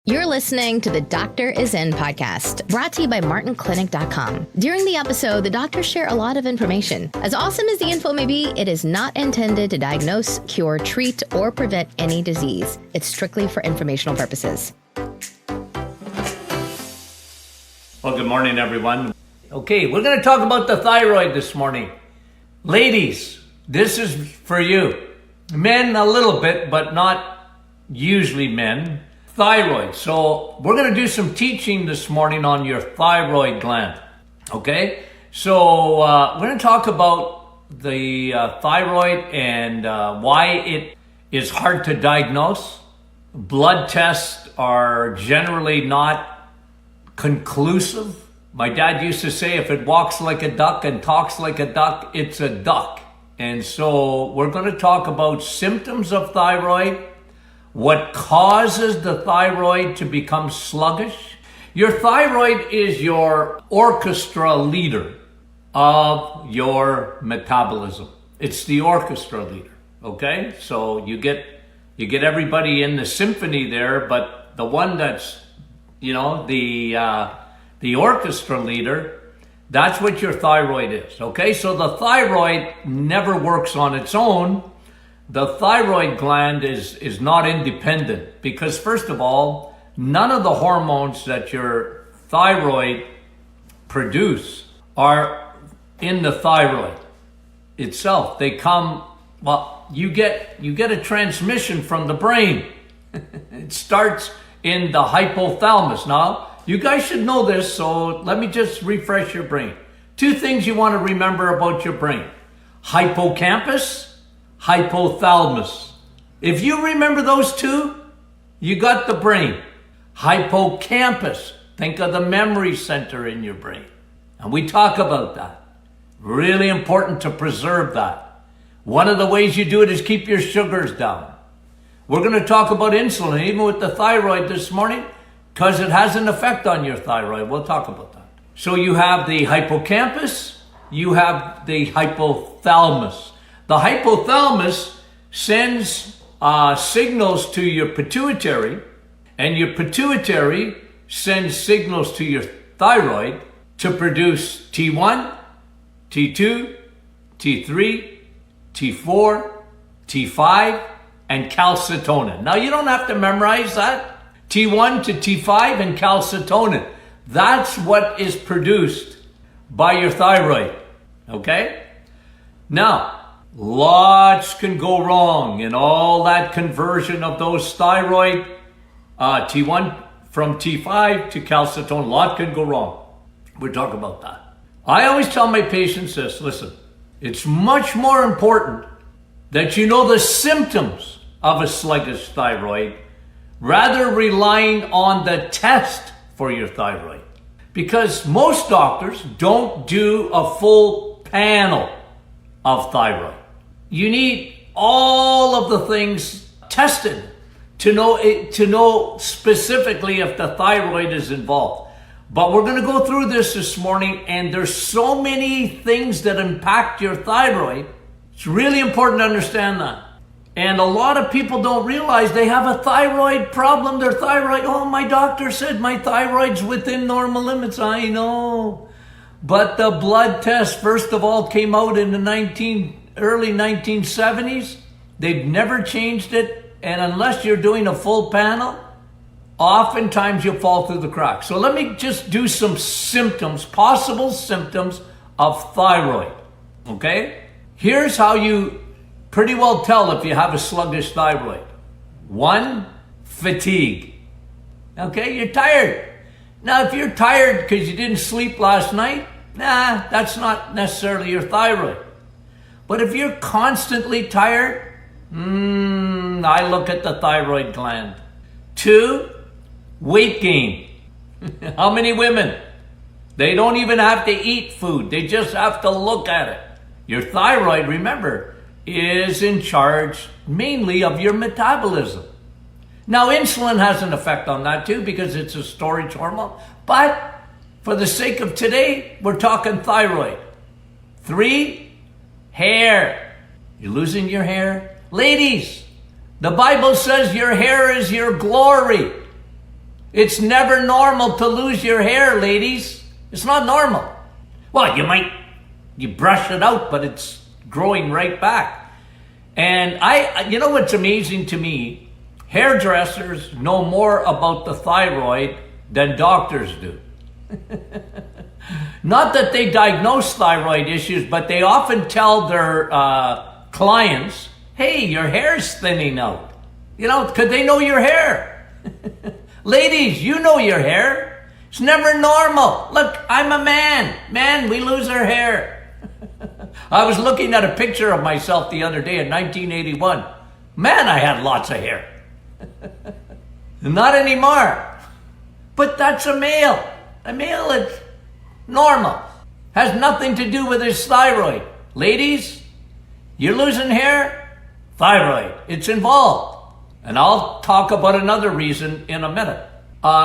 You're listening to the Doctor Is In podcast, brought to you by MartinClinic.com. During the episode, the doctors share a lot of information. As awesome as the info may be, it is not intended to diagnose, cure, treat, or prevent any disease. It's strictly for informational purposes. Well, good morning, everyone. Okay, we're going to talk about the thyroid this morning. Ladies, this is for you. Men, a little bit, but not usually men. Thyroid. So we're going to do some teaching this morning on your thyroid gland. Okay? So we're going to talk about the thyroid and why it is hard to diagnose. Blood tests are generally not conclusive. My dad used to say if it walks like a duck and talks like a duck, it's a duck. And so we're going to talk about symptoms of thyroid, what causes the thyroid to become sluggish. Your thyroid is your orchestra leader of your metabolism. It's the orchestra leader, okay? So you get everybody in the symphony there, but the one that's, the orchestra leader, that's what your thyroid is, okay? So the thyroid never works on its own. The thyroid gland is not independent because, first of all, none of the hormones that your thyroid produce are in the thyroid itself. They come, you get a transmission from the brain. It starts in the hypothalamus. Now, you guys should know this, so let me just refresh your brain. Two things you want to remember about your brain: hippocampus, hypothalamus. If you remember those two, you got the brain. Hippocampus, think of the memory center in your brain. And we talk about that. Really important to preserve that. One of the ways you do it is keep your sugars down. We're going to talk about insulin, even with the thyroid this morning, because it has an effect on your thyroid. We'll talk about that. So you have the hippocampus, you have the hypothalamus. The hypothalamus sends signals to your pituitary, and your pituitary sends signals to your thyroid to produce T1, T2, T3, T4, T5, and calcitonin. Now, you don't have to memorize that. T1 to T5 and calcitonin. That's what is produced by your thyroid. Okay? Now, lots can go wrong in all that conversion of those thyroid, T1 from T5 to calcitonin. A lot can go wrong. We'll talk about that. I always tell my patients this: listen, it's much more important that you know the symptoms of a sluggish thyroid rather relying on the test for your thyroid. Because most doctors don't do a full panel of thyroid. You need all of the things tested to know specifically if the thyroid is involved. But we're going to go through this morning, and there's so many things that impact your thyroid. It's really important to understand that. And a lot of people don't realize they have a thyroid problem. Their thyroid, my doctor said my thyroid's within normal limits. I know. But the blood test, first of all, came out in the early 1970s. They've never changed it. And unless you're doing a full panel, oftentimes you'll fall through the cracks. So let me just do some symptoms, possible symptoms of thyroid. Okay? Here's how you pretty well tell if you have a sluggish thyroid. 1, fatigue. Okay, you're tired. Now, if you're tired because you didn't sleep last night, that's not necessarily your thyroid. But if you're constantly tired, I look at the thyroid gland. 2, weight gain. How many women? They don't even have to eat food. They just have to look at it. Your thyroid, remember, is in charge mainly of your metabolism. Now, insulin has an effect on that too because it's a storage hormone. But for the sake of today, we're talking thyroid. 3, hair. You're losing your hair. Ladies, the Bible says your hair is your glory. It's never normal to lose your hair, ladies. It's not normal. Well, you brush it out, but it's growing right back. And you know what's amazing to me? Hairdressers know more about the thyroid than doctors do. Not that they diagnose thyroid issues, but they often tell their clients, hey, your hair's thinning out. You know, because they know your hair. Ladies, you know your hair. It's never normal. Look, I'm a man. Man, we lose our hair. I was looking at a picture of myself the other day in 1981. Man, I had lots of hair. Not anymore. But that's a male. A male is normal. Has nothing to do with his thyroid. Ladies, you're losing hair? Thyroid. It's involved. And I'll talk about another reason in a minute.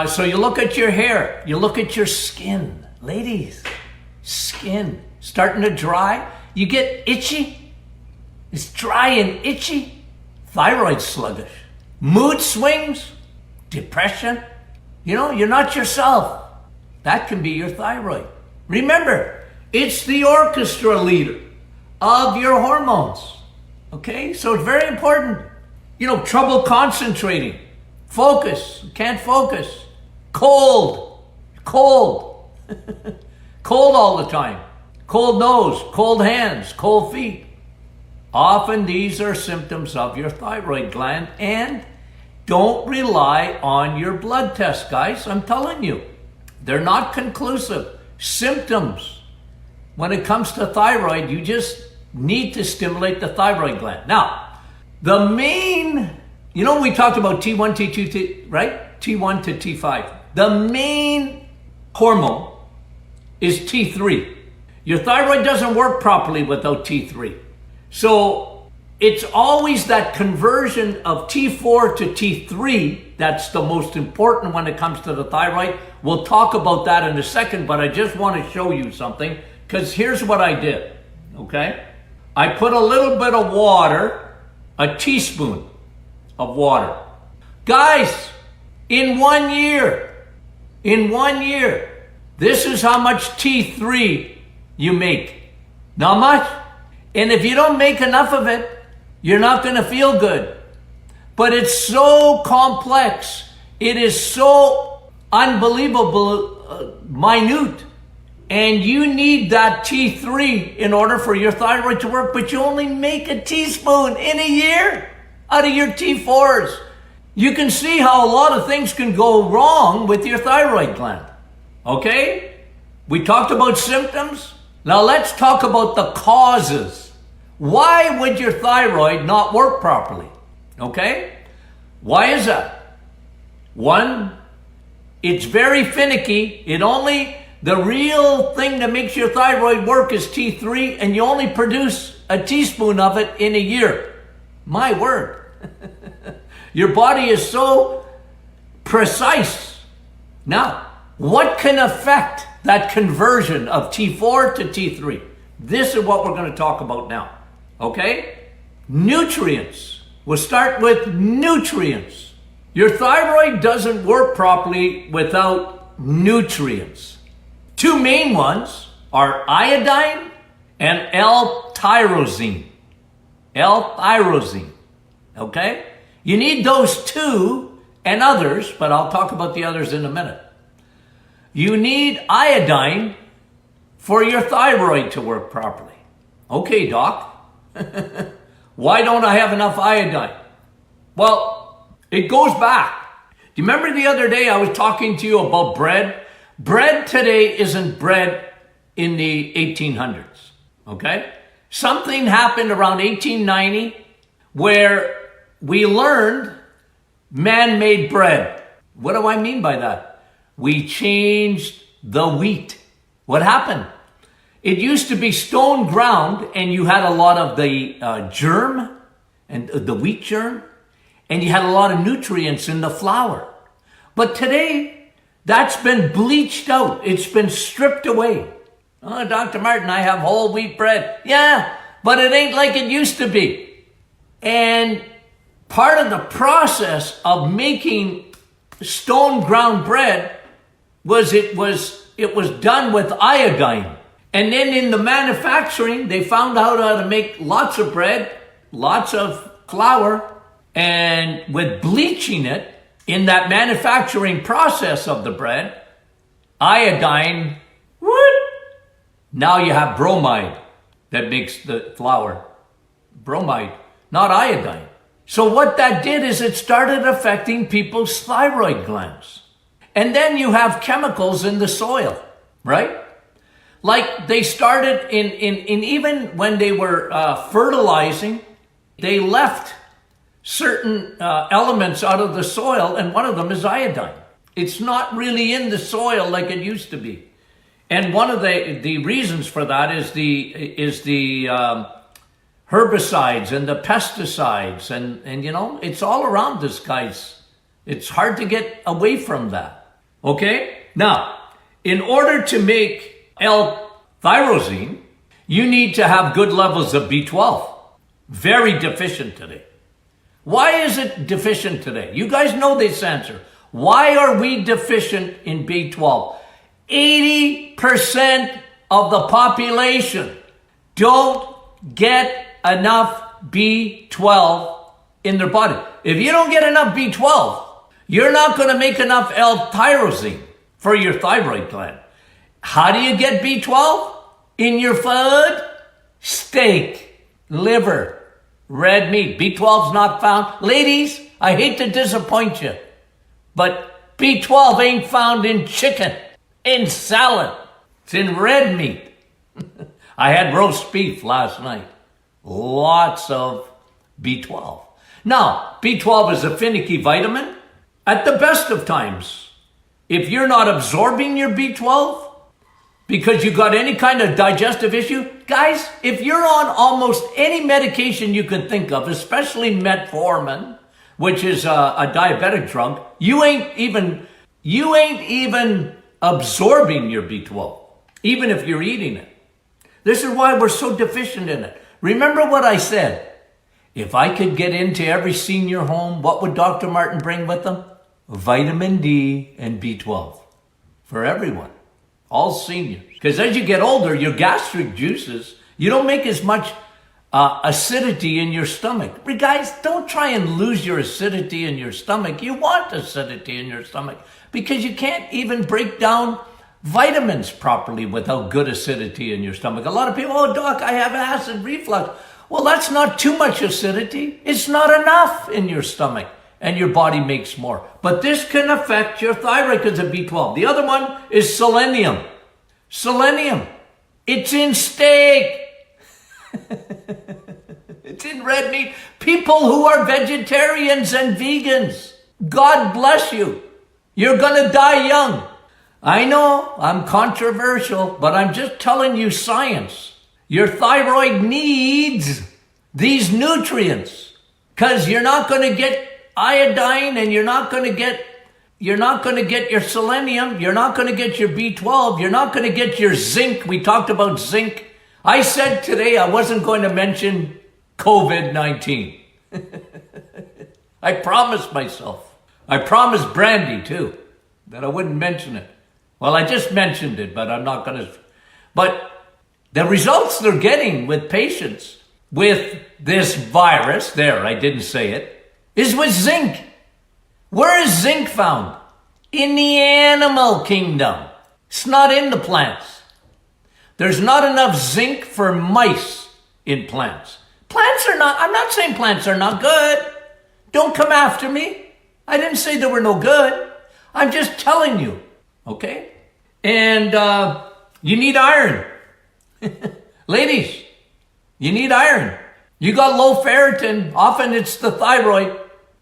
So you look at your hair. You look at your skin. Ladies, skin starting to dry. You get itchy. It's dry and itchy. Thyroid sluggish. Mood swings. Depression. You know, you're not yourself. That can be your thyroid. Remember, it's the orchestra leader of your hormones. Okay? So it's very important. You know, trouble concentrating. Focus. Can't focus. Cold. Cold all the time. Cold nose, cold hands, cold feet. Often these are symptoms of your thyroid gland, and don't rely on your blood test, guys. I'm telling you, they're not conclusive. Symptoms. When it comes to thyroid, you just need to stimulate the thyroid gland. Now, the main, you know, we talked about T1, T2, right? T1 to T5. The main hormone is T3. Your thyroid doesn't work properly without T3. So it's always that conversion of T4 to T3 that's the most important when it comes to the thyroid. We'll talk about that in a second, but I just want to show you something, because here's what I did, okay? I put a little bit of water, a teaspoon of water. Guys, in 1 year, this is how much T3 you make. Not much. And if you don't make enough of it, you're not going to feel good. But it's so complex. It is so unbelievable minute. And you need that T3 in order for your thyroid to work. But you only make a teaspoon in a year out of your T4s. You can see how a lot of things can go wrong with your thyroid gland. Okay? We talked about symptoms. Now let's talk about the causes. Why would your thyroid not work properly? Okay? Why is that? One, it's very finicky. The real thing that makes your thyroid work is T3, and you only produce a teaspoon of it in a year. My word. Your body is so precise. Now, what can affect that conversion of T4 to T3? This is what we're going to talk about now. Okay? Nutrients. We'll start with nutrients. Your thyroid doesn't work properly without nutrients. Two main ones are iodine and L-tyrosine. L-tyrosine. Okay? You need those two and others, but I'll talk about the others in a minute. You need iodine for your thyroid to work properly. Okay, doc. Why don't I have enough iodine? Well, it goes back. Do you remember the other day I was talking to you about bread? Bread today isn't bread in the 1800s, okay? Something happened around 1890 where we learned man-made bread. What do I mean by that? We changed the wheat. What happened? It used to be stone ground, and you had a lot of the germ, and the wheat germ, and you had a lot of nutrients in the flour. But today, that's been bleached out. It's been stripped away. Oh, Dr. Martin, I have whole wheat bread. Yeah, but it ain't like it used to be. And part of the process of making stone ground bread was it was done with iodine. And then in the manufacturing, they found out how to make lots of bread, lots of flour, and with bleaching it in that manufacturing process of the bread, iodine, what? Now you have bromide that makes the flour. Bromide, not iodine. So what that did is it started affecting people's thyroid glands. And then you have chemicals in the soil, right? Like they started in even when they were fertilizing, they left certain elements out of the soil, and one of them is iodine. It's not really in the soil like it used to be. And one of the reasons for that is the herbicides and the pesticides, and you know, it's all around us, guys. It's hard to get away from that. Okay? Now, in order to make L-tyrosine, you need to have good levels of B12. Very deficient today. Why is it deficient today? You guys know this answer. Why are we deficient in B12? 80% of the population don't get enough B12 in their body. If you don't get enough B12, you're not going to make enough L-tyrosine for your thyroid gland. How do you get B12? In your food? Steak, liver, red meat. B12's not found. Ladies, I hate to disappoint you, but B12 ain't found in chicken, in salad. It's in red meat. I had roast beef last night. Lots of B12. Now, B12 is a finicky vitamin. At the best of times, if you're not absorbing your B12 because you got any kind of digestive issue, guys, if you're on almost any medication you can think of, especially metformin, which is a diabetic drug, you ain't even absorbing your B12, even if you're eating it. This is why we're so deficient in it. Remember what I said. If I could get into every senior home, what would Dr. Martin bring with them? Vitamin D and B12 for everyone, all seniors. Because as you get older, your gastric juices, you don't make as much acidity in your stomach. But guys, don't try and lose your acidity in your stomach. You want acidity in your stomach because you can't even break down vitamins properly without good acidity in your stomach. A lot of people, oh, doc, I have acid reflux. Well, that's not too much acidity. It's not enough in your stomach, and your body makes more. But this can affect your thyroid because of B12. The other one is selenium. Selenium. It's in steak. It's in red meat. People who are vegetarians and vegans, God bless you. You're going to die young. I know I'm controversial, but I'm just telling you science. Your thyroid needs these nutrients because you're not going to get iodine, and you're not going to get your selenium, you're not going to get your B12, you're not going to get your zinc. We talked about zinc. I said today I wasn't going to mention COVID-19. I promised myself. I promised Brandy too that I wouldn't mention it. Well, I just mentioned it, but I'm not going to. But the results they're getting with patients with this virus, there, I didn't say it, is with zinc. Where is zinc found? In the animal kingdom. It's not in the plants. There's not enough zinc for mice in plants. Plants are not, I'm not saying plants are not good. Don't come after me. I didn't say they were no good. I'm just telling you, okay? And you need iron. Ladies, you need iron. You got low ferritin. Often it's the thyroid.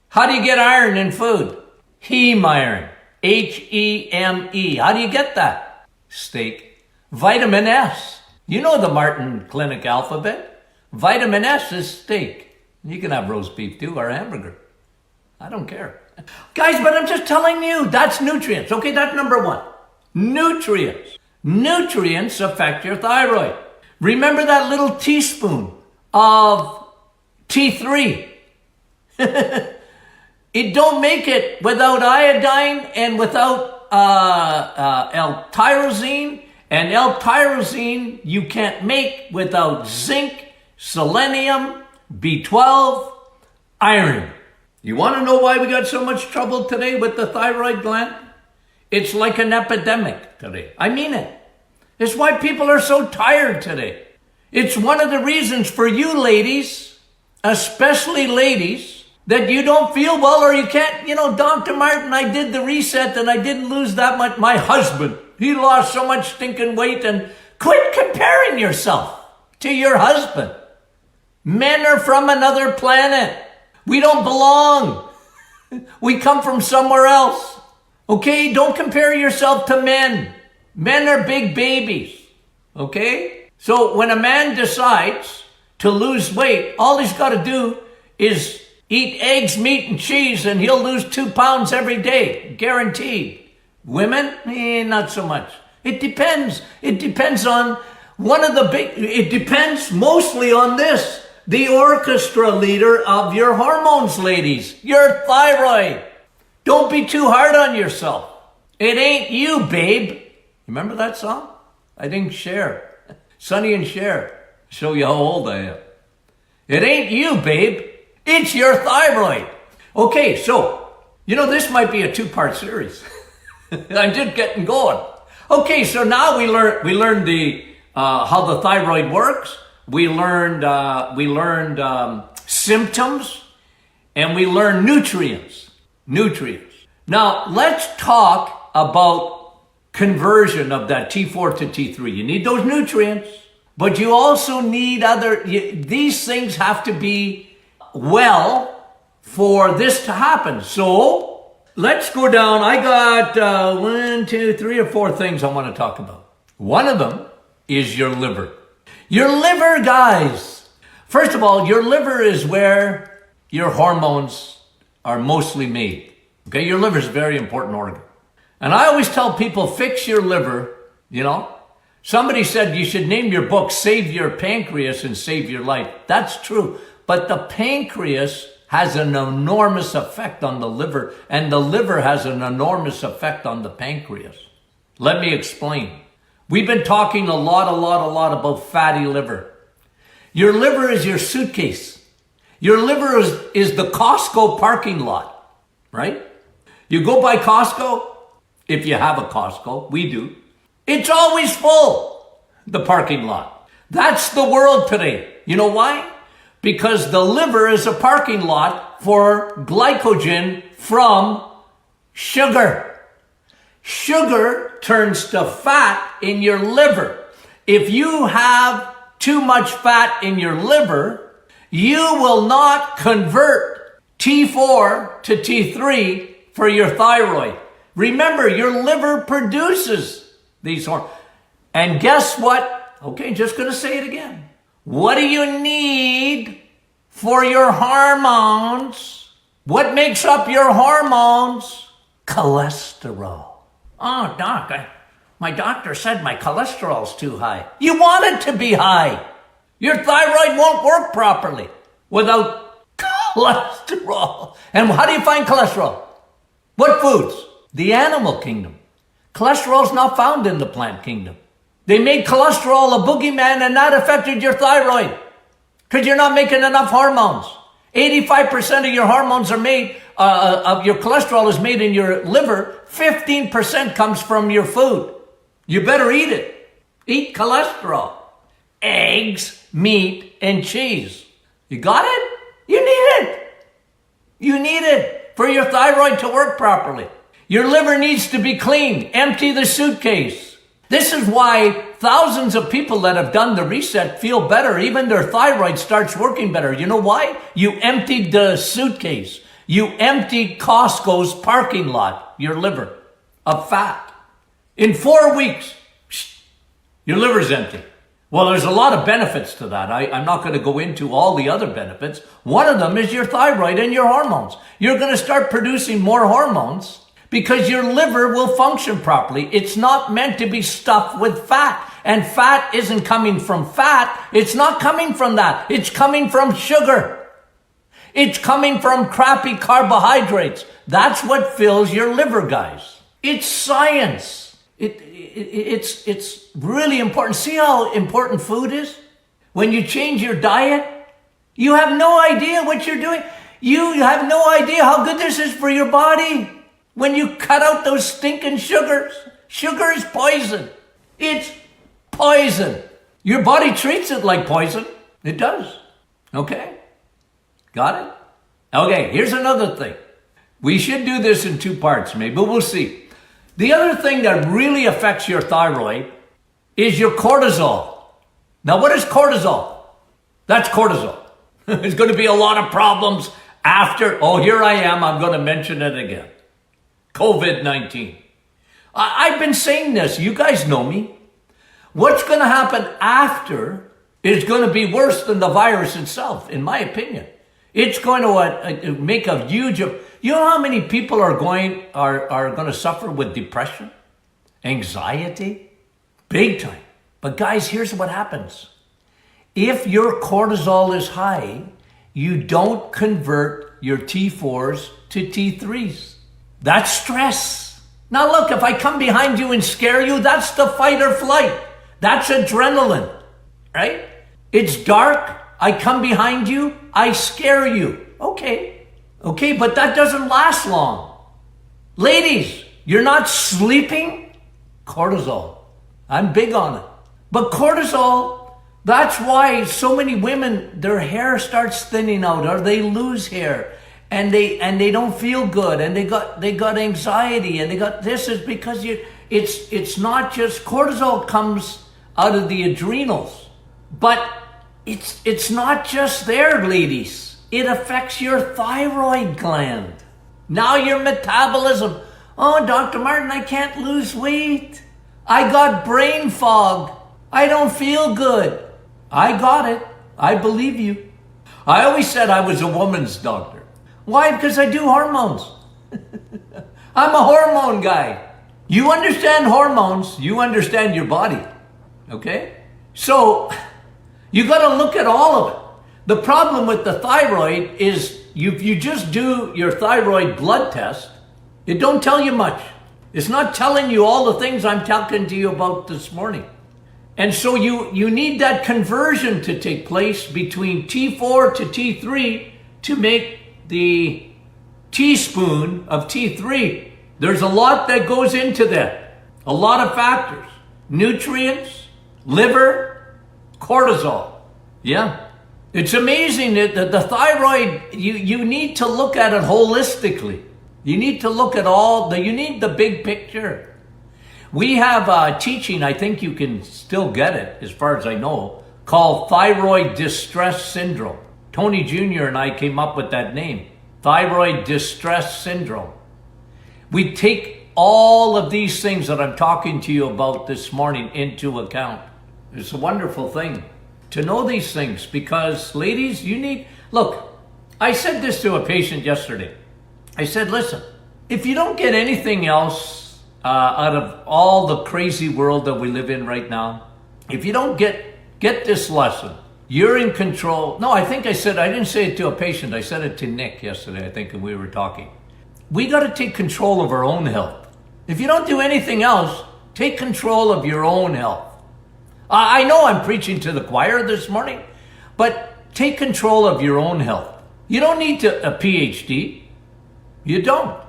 How do you get iron in food? Heme iron. H-E-M-E. How do you get that? Steak. Vitamin S. You know the Martin Clinic alphabet. Vitamin S is steak. You can have roast beef too, or hamburger. I don't care. Guys, but I'm just telling you, that's nutrients. Okay, that's number one. Nutrients. Nutrients affect your thyroid. Remember that little teaspoon of T3? It don't make it without iodine and without L-tyrosine. And L-tyrosine you can't make without zinc, selenium, B12, iron. You want to know why we got so much trouble today with the thyroid gland? It's like an epidemic today. I mean it. It's why people are so tired today. It's one of the reasons for you ladies, especially ladies, that you don't feel well or you can't, Dr. Martin, I did the reset and I didn't lose that much. My husband, he lost so much stinking weight. And quit comparing yourself to your husband. Men are from another planet. We don't belong. We come from somewhere else. Okay? Don't compare yourself to men. Men are big babies. Okay? So when a man decides to lose weight, all he's got to do is eat eggs, meat, and cheese, and he'll lose 2 pounds every day. Guaranteed. Women? Not so much. It depends. It depends on it depends mostly on this. The orchestra leader of your hormones, ladies. Your thyroid. Don't be too hard on yourself. It ain't you, babe. Remember that song? I think Cher. Sonny and Cher. Show you how old I am. It ain't you, babe. It's your thyroid. Okay, so, this might be a 2-part series. I'm just getting going. Okay, so now we learned the how the thyroid works. We learned symptoms, and we learned nutrients. Now let's talk about conversion of that T4 to T3. You need those nutrients, but you also need these things have to be well for this to happen. So let's go down. I got 1, 2, 3 or 4 things I want to talk about. One of them is your liver. Your liver, guys. First of all, your liver is where your hormones are mostly made. Okay, your liver is a very important organ. And I always tell people, fix your liver, Somebody said you should name your book, Save Your Pancreas and Save Your Life. That's true. But the pancreas has an enormous effect on the liver, and the liver has an enormous effect on the pancreas. Let me explain. We've been talking a lot about fatty liver. Your liver is your suitcase. Your liver is the Costco parking lot, right? You go by Costco, if you have a Costco, we do. It's always full, the parking lot. That's the world today. You know why? Because the liver is a parking lot for glycogen from sugar. Sugar turns to fat in your liver. If you have too much fat in your liver, you will not convert T4 to T3 for your thyroid. Remember, your liver produces these hormones. And guess what? Okay, just going to say it again. What do you need for your hormones? What makes up your hormones? Cholesterol. Oh, doc, my doctor said my cholesterol's too high. You want it to be high. Your thyroid won't work properly without cholesterol. And how do you find cholesterol? What foods? The animal kingdom. Cholesterol's not found in the plant kingdom. They made cholesterol a boogeyman, and that affected your thyroid because you're not making enough hormones. 85% of your hormones are made, of your cholesterol is made in your liver. 15% comes from your food. You better eat it. Eat cholesterol. Eggs, meat, and cheese. You got it? You need it. You need it for your thyroid to work properly. Your liver needs to be clean. Empty the suitcase. This is why thousands of people that have done the reset feel better. Even their thyroid starts working better. You know why? You emptied the suitcase. You emptied Costco's parking lot, your liver, of fat. In 4 weeks, your liver's empty. Well, there's a lot of benefits to that. I'm not going to go into all the other benefits. One of them is your thyroid and your hormones. You're going to start producing more hormones because your liver will function properly. It's not meant to be stuffed with fat. And fat isn't coming from fat. It's not coming from that. It's coming from sugar. It's coming from crappy carbohydrates. That's what fills your liver, guys. It's science. It's really important. See how important food is? When you change your diet, you have no idea what you're doing. You have no idea how good this is for your body. When you cut out those stinking sugars, sugar is poison. It's poison. Your body treats it like poison. It does. Okay? Got it? Okay, here's another thing. We should do this in 2 parts, maybe, but we'll see. The other thing that really affects your thyroid is your cortisol. Now, what is cortisol? That's cortisol. There's going to be a lot of problems after. Oh, here I am. I'm going to mention it again. COVID-19. I've been saying this. You guys know me. What's going to happen after is going to be worse than the virus itself, in my opinion. It's going to make a huge. You know how many people are going to suffer with depression, anxiety, big time. But guys, here's what happens. If your cortisol is high, you don't convert your T4s to T3s. That's stress. Now look, if I come behind you and scare you, that's the fight or flight. That's adrenaline, right? It's dark. I come behind you. I scare you. Okay, but that doesn't last long. Ladies, you're not sleeping? Cortisol. I'm big on it. But cortisol, that's why so many women, their hair starts thinning out or they lose hair and they don't feel good and they got anxiety and they got this is because it's not just cortisol comes out of the adrenals, but it's not just there, ladies. It affects your thyroid gland. Now your metabolism. Oh, Dr. Martin, I can't lose weight. I got brain fog. I don't feel good. I got it. I believe you. I always said I was a woman's doctor. Why? Because I do hormones. I'm a hormone guy. You understand hormones. You understand your body. Okay? So you got to look at all of it. The problem with the thyroid is if you just do your thyroid blood test, it don't tell you much. It's not telling you all the things I'm talking to you about this morning. And so you need that conversion to take place between T4 to T3 to make the teaspoon of T3. There's a lot that goes into that. A lot of factors. Nutrients, liver, cortisol. Yeah. It's amazing that the thyroid, you need to look at it holistically. You need to look at you need the big picture. We have a teaching, I think you can still get it, as far as I know, called Thyroid Distress Syndrome. Tony Jr. and I came up with that name, Thyroid Distress Syndrome. We take all of these things that I'm talking to you about this morning into account. It's a wonderful thing to know these things because, ladies, look, I said this to a patient yesterday. I said, listen, if you don't get anything else out of all the crazy world that we live in right now, if you don't get this lesson, you're in control. No, I didn't say it to a patient. I said it to Nick yesterday, I think, when we were talking. We got to take control of our own health. If you don't do anything else, take control of your own health. I know I'm preaching to the choir this morning, but take control of your own health. You don't need a PhD. You don't.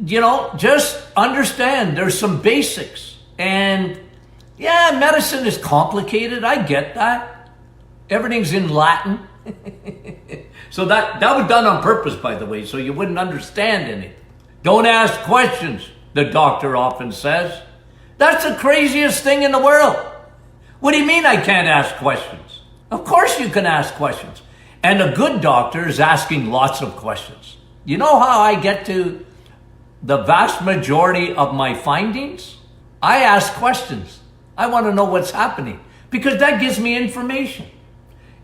Just understand there's some basics. And yeah, medicine is complicated. I get that. Everything's in Latin. So that was done on purpose, by the way, so you wouldn't understand anything. Don't ask questions, the doctor often says. That's the craziest thing in the world. What do you mean I can't ask questions? Of course you can ask questions. And a good doctor is asking lots of questions. You know how I get to the vast majority of my findings? I ask questions. I want to know what's happening because that gives me information.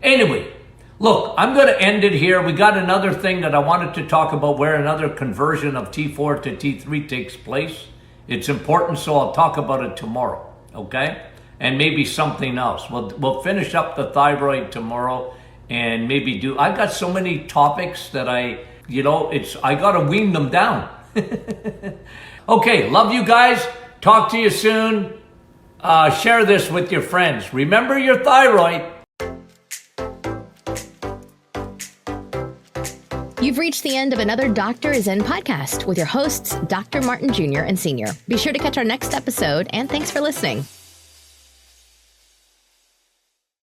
Anyway, look, I'm going to end it here. We got another thing that I wanted to talk about where another conversion of T4 to T3 takes place. It's important, so I'll talk about it tomorrow, okay? And maybe something else. We'll finish up the thyroid tomorrow and maybe I've got so many topics that I got to wean them down. Okay, love you guys. Talk to you soon. Share this with your friends. Remember your thyroid. You've reached the end of another Doctor is In podcast with your hosts, Dr. Martin Jr. and Sr. Be sure to catch our next episode, and thanks for listening.